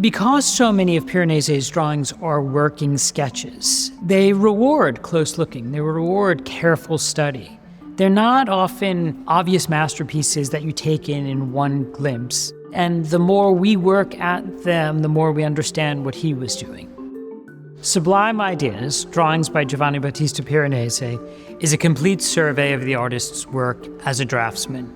Because so many of Piranesi's drawings are working sketches, they reward close looking, they reward careful study. They're not often obvious masterpieces that you take in one glimpse. And the more we work at them, the more we understand what he was doing. Sublime Ideas, Drawings by Giovanni Battista Piranesi, is a complete survey of the artist's work as a draftsman.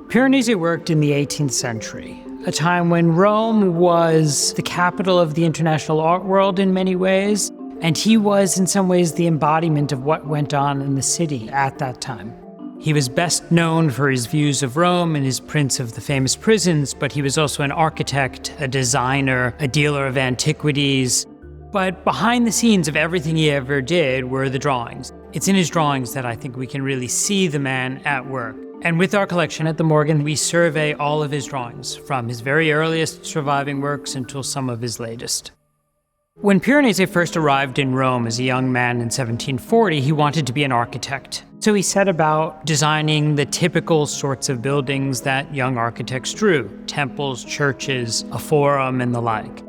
Piranesi worked in the 18th century, a time when Rome was the capital of the international art world in many ways, and he was in some ways the embodiment of what went on in the city at that time. He was best known for his views of Rome and his prints of the famous prisons, but he was also an architect, a designer, a dealer of antiquities. But behind the scenes of everything he ever did were the drawings. It's in his drawings that I think we can really see the man at work. And with our collection at the Morgan, we survey all of his drawings, from his very earliest surviving works until some of his latest. When Piranesi first arrived in Rome as a young man in 1740, he wanted to be an architect. So he set about designing the typical sorts of buildings that young architects drew: temples, churches, a forum, and the like.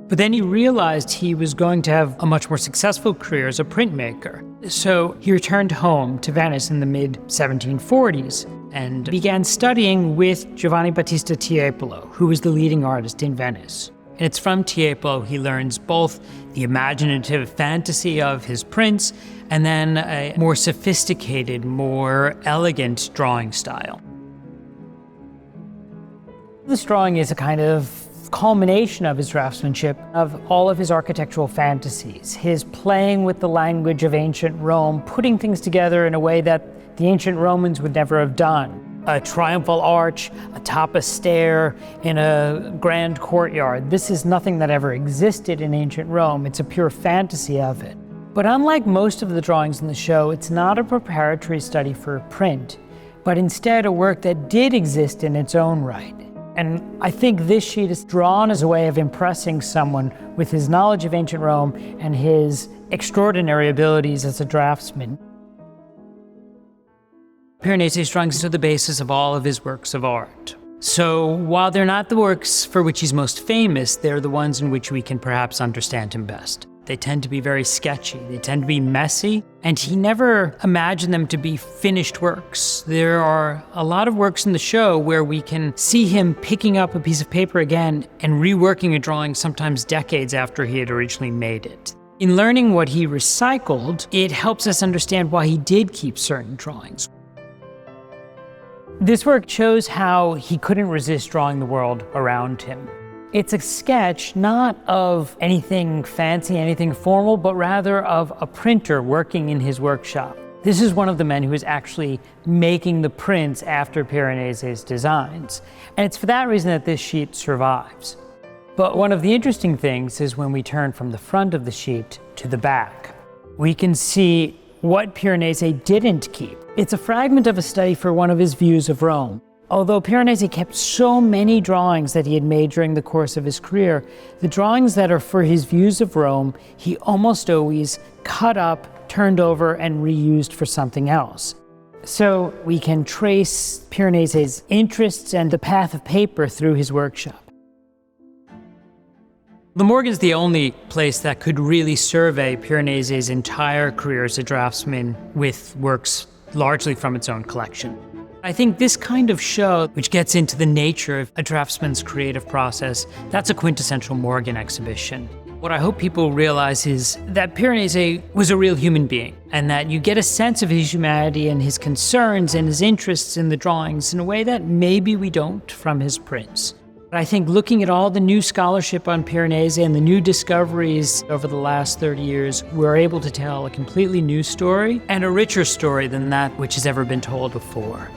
But then he realized he was going to have a much more successful career as a printmaker. So he returned home to Venice in the mid-1740s and began studying with Giovanni Battista Tiepolo, who was the leading artist in Venice. And it's from Tiepolo he learns both the imaginative fantasy of his prints and then a more sophisticated, more elegant drawing style. This drawing is a kind of culmination of his draftsmanship, of all of his architectural fantasies, his playing with the language of ancient Rome, putting things together in a way that the ancient Romans would never have done. A triumphal arch atop a stair in a grand courtyard. This is nothing that ever existed in ancient Rome. It's a pure fantasy of it. But unlike most of the drawings in the show, it's not a preparatory study for print, but instead a work that did exist in its own right. And I think this sheet is drawn as a way of impressing someone with his knowledge of ancient Rome and his extraordinary abilities as a draftsman. Piranesi's drawings are the basis of all of his works of art. So while they're not the works for which he's most famous, they're the ones in which we can perhaps understand him best. They tend to be very sketchy, they tend to be messy, and he never imagined them to be finished works. There are a lot of works in the show where we can see him picking up a piece of paper again and reworking a drawing sometimes decades after he had originally made it. In learning what he recycled, it helps us understand why he did keep certain drawings. This work shows how he couldn't resist drawing the world around him. It's a sketch not of anything fancy, anything formal, but rather of a printer working in his workshop. This is one of the men who is actually making the prints after Piranesi's designs. And it's for that reason that this sheet survives. But one of the interesting things is when we turn from the front of the sheet to the back, we can see what Piranesi didn't keep. It's a fragment of a study for one of his views of Rome. Although Piranesi kept so many drawings that he had made during the course of his career, the drawings that are for his views of Rome, he almost always cut up, turned over, and reused for something else. So we can trace Piranesi's interests and the path of paper through his workshop. The Morgue is the only place that could really survey Piranesi's entire career as a draftsman with works largely from its own collection. I think this kind of show, which gets into the nature of a draftsman's creative process, that's a quintessential Morgan exhibition. What I hope people realize is that Piranesi was a real human being, and that you get a sense of his humanity and his concerns and his interests in the drawings in a way that maybe we don't from his prints. But I think looking at all the new scholarship on Piranesi and the new discoveries over the last 30 years, we're able to tell a completely new story and a richer story than that which has ever been told before.